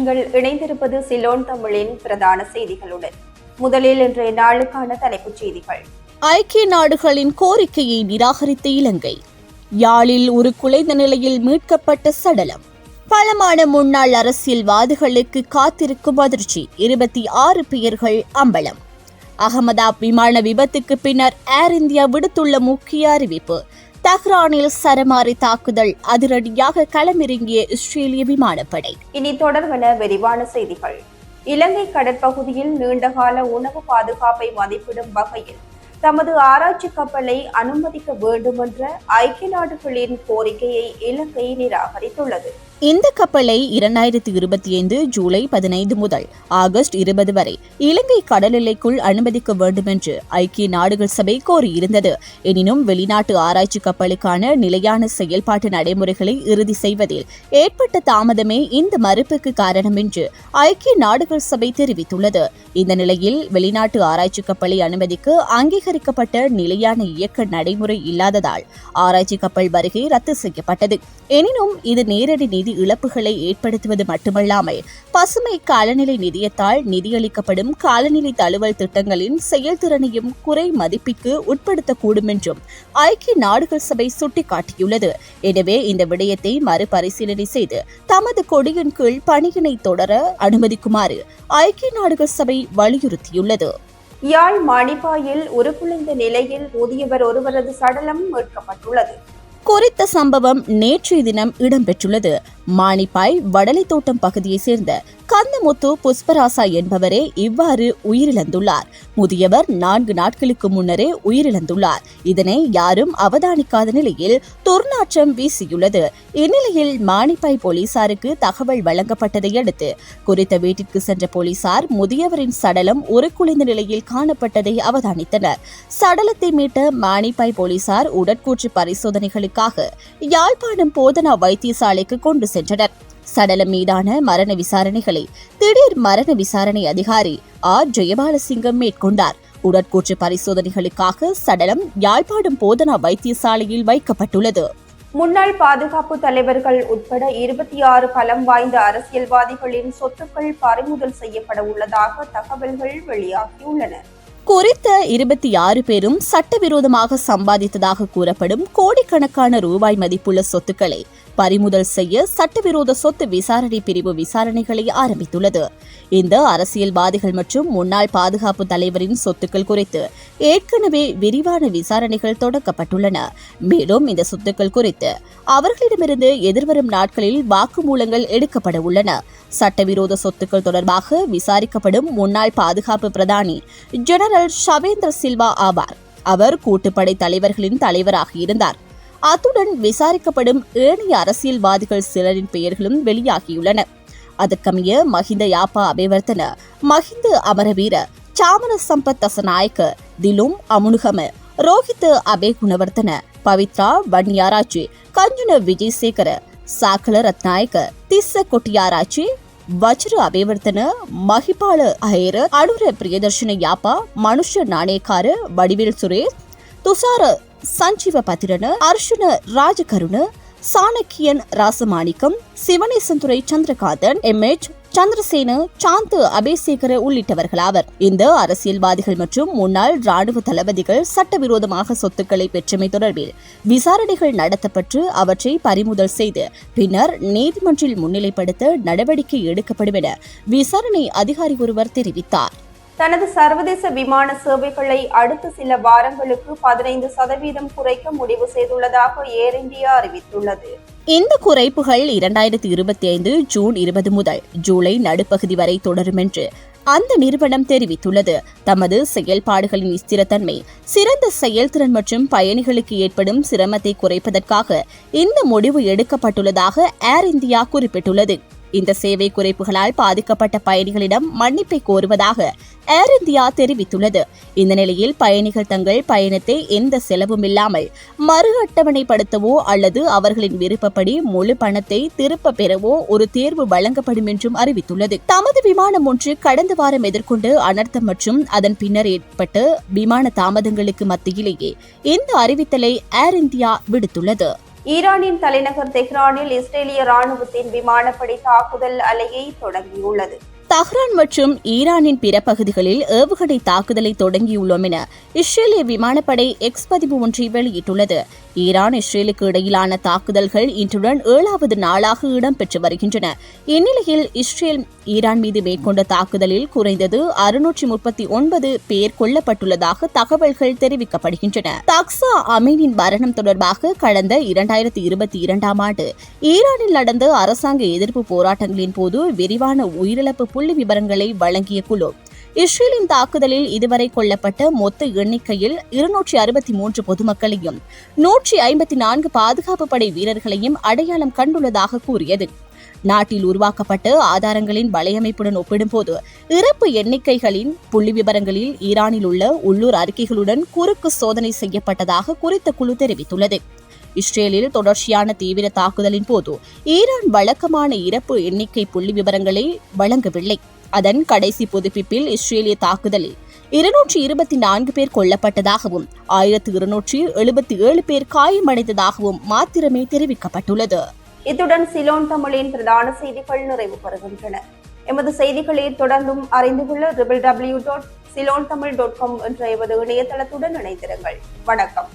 நீங்கள் இணைந்திருப்பது சிலோன் தமிழின் பிரதான செய்திகளுடன். முதலில் இன்றைய நாளுக்கான தலைப்புச் செய்திகள். ஐக்கிய நாடுகளின் கோரிக்கையை நிராகரித்த இலங்கை. யாழில் ஒரு குலைந்த நிலையில் மீட்கப்பட்ட சடலம். பலமான முன்னாள் அரசியல்வாதிகளுக்கு காத்திருக்கும் அதிர்ச்சி. 26 பெயர்கள் அம்பலம். அகமதாபாத் விமான விபத்துக்கு பின்னர் ஏர் இந்தியா விடுத்துள்ள முக்கிய அறிவிப்பு. தஹ்ரானில் சரமாரி தாக்குதல், அதிரடியாக களமிறங்கிய இஸ்ரேலிய விமானப்படை. இனி தொடர்வன விரிவான செய்திகள். இலங்கை கடற்பகுதியில் நீண்டகால உணவு பாதுகாப்பை மதிப்பிடும் வகையில் தமது ஆராய்ச்சி கப்பலை அனுமதிக்க வேண்டும் என்ற ஐக்கிய நாடுகளின் கோரிக்கையை இலங்கை நிராகரித்துள்ளது. இந்த கப்பலை 2025 ஜூலை 15 முதல் ஆகஸ்ட் 20 வரை இலங்கை கடல் எல்லைக்குள் அனுமதிக்க வேண்டும் என்று ஐக்கிய நாடுகள் சபை கோரியிருந்தது. எனினும் வெளிநாட்டு ஆராய்ச்சி கப்பலுக்கான நிலையான செயல்பாட்டு நடைமுறைகளை இறுதி செய்வதில் ஏற்பட்ட தாமதமே இந்த மறுப்புக்கு காரணம் என்று ஐக்கிய நாடுகள் சபை தெரிவித்துள்ளது. இந்த நிலையில் வெளிநாட்டு ஆராய்ச்சி கப்பலை அனுமதிக்க அங்கீகரிக்கப்பட்ட நிலையான இயக்க நடைமுறை இல்லாததால் ஆராய்ச்சி கப்பல் வருகை ரத்து செய்யப்பட்டது. எனினும் இது நேரடி நிதி இழப்புகளை ஏற்படுத்துவது மட்டுமல்லாமல் பசுமை காலநிலை நிதியத்தால் நிதியளிக்கப்படும் காலநிலை தழுவல் திட்டங்களின் செயல்திறனையும் குறை மதிப்பிற்கு உட்படுத்தக்கூடும் என்றும் ஐக்கிய நாடுகள் சபை சுட்டிக்காட்டியுள்ளது. எனவே இந்த விடயத்தை மறுபரிசீலனை செய்து தமது கொடியின் கீழ் பணியினை தொடர அனுமதிக்குமாறு ஐக்கிய நாடுகள் சபை வலியுறுத்தியுள்ளது. யாழ் மானிப்பாயில் உருக்குலைந்த நிலையில் முதியவர் ஒருவரது சடலம் மீட்கப்பட்டுள்ளது. குறித்த சம்பவம் நேற்றைய தினம் இடம்பெற்றுள்ளது. மானிப்பாய் வடலை தோட்டம் பகுதியைச் சேர்ந்த கந்தமுத்து புஷ்பராசா என்பவரே இவ்வாறு உயிரிழந்துள்ளார். முதியவர் 4 நாட்களுக்கு முன்னரே உயிரிழந்துள்ளார். இதனை யாரும் அவதானிக்காத நிலையில் துர்நாற்றம் வீசியுள்ளது. இந்நிலையில் மானிப்பாய் போலீசாருக்கு தகவல் வழங்கப்பட்டதை அடுத்து குறித்த வீட்டிற்கு சென்ற போலீசார் முதியவரின் சடலம் உருக்குலைந்த நிலையில் காணப்பட்டதை அவதானித்தனர். சடலத்தை மீட்ட மானிப்பாய் போலீசார் உடற்கூற்று பரிசோதனைகளுக்காக யாழ்ப்பாணம் போதனா வைத்தியசாலைக்கு கொண்டு சென்றனர். சடலம் மீதான மரண விசாரணைகளை திடீர் மரண விசாரணை அதிகாரி ஜெயபாலசிங்கம் மேற்கொண்டார். உடற்கூற்று பரிசோதனைகளுக்காக சடலம் யாழ்ப்பாணம் போதனா வைத்தியசாலையில் வைக்கப்பட்டுள்ளது. முன்னாள் பாதுகாப்பு தலைவர்கள் உட்பட 26 பலம் வாய்ந்த அரசியல்வாதிகளின் சொத்துக்கள் பறிமுதல் செய்யப்பட உள்ளதாக தகவல்கள் வெளியாகியுள்ளன. குறித்த 26 பேரும் சட்டவிரோதமாக சம்பாதித்ததாக கூறப்படும் கோடிக்கணக்கான ரூபாய் மதிப்புள்ள சொத்துக்களை பறிமுதல் செய்ய சட்டவிரோத சொத்து விசாரணை பிரிவு விசாரணைகளை ஆரம்பித்துள்ளது. இந்த அரசியல்வாதிகள் மற்றும் முன்னாள் பாதுகாப்பு தலைவரின் சொத்துக்கள் குறித்து ஏற்கனவே விரிவான விசாரணைகள் தொடங்கப்பட்டுள்ளன. மேலும் இந்த சொத்துக்கள் குறித்து அவர்களிடமிருந்து எதிர்வரும் நாட்களில் வாக்குமூலங்கள் எடுக்கப்பட உள்ளன. சட்டவிரோத சொத்துக்கள் தொடர்பாக விசாரிக்கப்படும் முன்னாள் பாதுகாப்பு பிரதானி ஜெனரல் ஷவேந்திர சில்வா ஆவார். அவர் கூட்டுப்படை தலைவர்களின் தலைவராக இருந்தார். அத்துடன் விசாரிக்கப்படும் ஏனைய அரசியல்வாதிகள் சிலரின் பெயர்களும் வெளியாகியுள்ளன. அதற்கமைய மஹிந்த யாப்பா அபிவர்த்தன, மஹிந்த அமரவீர, சாமன சம்பத் தசநாயக்க, திலும் அமுனுகம, ரோஹித் அபே குணவர்த்தன, பவித்ரா வன்னியாராச்சி, கஞ்சுன விஜயசேகர, சாக்கல ரத்நாயக்க, திஸ்ஸ கொட்டியாராச்சி, வஜ்ர அபிவர்த்தன, மஹிபால அஹேர, அனுர பிரியதர்ஷன யாப்பா, மனுஷ நாணயக்கார, வடிவேல் சுரேஷ், துஷார சஞ்சீவ பத்திரன, அர்ஷுன ராஜகருண, சாணக்கியன் ராசமாணிக்கம், சிவனேசந்துரை சந்திரகாந்தன், MH சந்திரசேன, சாந்து அபேசேகர உள்ளிட்டவர்களாவர். இந்த அரசியல்வாதிகள் மற்றும் முன்னாள் ராணுவ தளபதிகள் சட்டவிரோதமாக சொத்துக்களை பெற்றமை தொடர்பில் விசாரணைகள் நடத்தப்பட்டு அவற்றை பறிமுதல் செய்து பின்னர் நீதிமன்றில் முன்னிலைப்படுத்த நடவடிக்கை எடுக்கப்படும் என விசாரணை அதிகாரி ஒருவர் தெரிவித்தார். தனது சர்வதேச விமான சேவைகளை அடுத்த சில வாரங்களுக்கு 15% குறைக்க முடிவு செய்துள்ளதாக ஏர் இந்தியா அறிவித்துள்ளது. இந்த குறைப்புகள் 2025 ஜூன் 20 முதல் ஜூலை நடுப்பகுதி வரை தொடரும் என்று அந்த நிறுவனம் தெரிவித்துள்ளது. தமது செயல்பாடுகளின் ஸ்திரத்தன்மை, சிறந்த செயல்திறன் மற்றும் பயணிகளுக்கு ஏற்படும் சிரமத்தை குறைப்பதற்காக இந்த முடிவு எடுக்கப்பட்டுள்ளதாக ஏர் இந்தியா குறிப்பிட்டுள்ளது. இந்த சேவை குறைப்புகளால் பாதிக்கப்பட்ட பயணிகளிடம் மன்னிப்பை கோருவதாக ஏர் இந்தியா தெரிவித்துள்ளது. இந்த நிலையில் பயணிகள் தங்கள் பயணத்தை எந்த செலவும் இல்லாமல் மறு அட்டவணைப்படுத்தவோ அல்லது அவர்களின் விருப்பப்படி முழு பணத்தை திரும்ப பெறவோ ஒரு தேர்வு வழங்கப்படும் என்றும் அறிவித்துள்ளது. தமது விமானம் ஒன்று கடந்த வாரம் எதிர்கொண்டு அனர்த்தம் மற்றும் அதன் பின்னர் ஏற்பட்ட விமான தாமதங்களுக்கு மத்தியிலேயே இந்த அறிவித்தலை ஏர் இந்தியா விடுத்துள்ளது. ஈரானின் தலைநகர் தெஹ்ரானில் இஸ்ரேலிய ராணுவத்தின் விமானப்படை தாக்குதல் அலையை தொடங்கியுள்ளது. தஹ்ரான் மற்றும் ஈரானின் பிற பகுதிகளில் ஏவுகணை தாக்குதலை தொடங்கியுள்ளோம் என இஸ்ரேலிய விமானப்படை எக்ஸ் பதிவு ஒன்றை வெளியிட்டுள்ளது. ஈரான் இஸ்ரேலுக்கு இடையிலான தாக்குதல்கள் இன்றுடன் 7வது நாளாக இடம்பெற்று வருகின்றன. இந்நிலையில் இஸ்ரேல் ஈரான் மீது மேற்கொண்ட தாக்குதலில் குறைந்தது 639 பேர் கொல்லப்பட்டுள்ளதாக தகவல்கள் தெரிவிக்கப்படுகின்றன. தக்சா அமீனின் மரணம் தொடர்பாக கடந்த 2022ஆம் ஆண்டு ஈரானில் நடந்த அரசாங்க எதிர்ப்பு போராட்டங்களின் போது விரிவான உயிரிழப்பு புள்ளி விவரங்களை வழங்கிய குழு இஸ்ரேலின் தாக்குதலில் இதுவரை கொல்லப்பட்ட மொத்த எண்ணிக்கையில் 263 பொதுமக்களையும் 154 பாதுகாப்பு படை வீரர்களையும் அடையாளம் கண்டுள்ளதாக கூறியது. நாட்டில் உருவாக்கப்பட்ட ஆதாரங்களின் வலையமைப்புடன் ஒப்பிடும்போது இறப்பு எண்ணிக்கைகளின் புள்ளி விவரங்களில் ஈரானில் உள்ள உள்ளூர் அறிக்கைகளுடன் குறுக்கு சோதனை செய்யப்பட்டதாக குறித்த குழு தெரிவித்துள்ளது. இஸ்ரேலில் தொடர்ச்சியான தீவிர தாக்குதலின் போது ஈரான் வழக்கமான இறப்பு எண்ணிக்கை புள்ளி விவரங்களை வழங்கவில்லை. அதன் கடைசி புதுப்பிப்பில் இஸ்ரேலிய தாக்குதலில் 224 பேர் கொல்லப்பட்டதாகவும் 1277 பேர் காயமடைந்ததாகவும் மாத்திரமே தெரிவிக்கப்பட்டுள்ளது. இத்துடன் சிலோன் தமிழின் பிரதான செய்திகள் நிறைவு பெறுகின்றன. எமது செய்திகளை தொடர்ந்தும் அறிந்து கொள்ள www.ceylontamil.com என்ற எமது இணையதளத்துடன் இணைந்திருங்கள். வணக்கம்.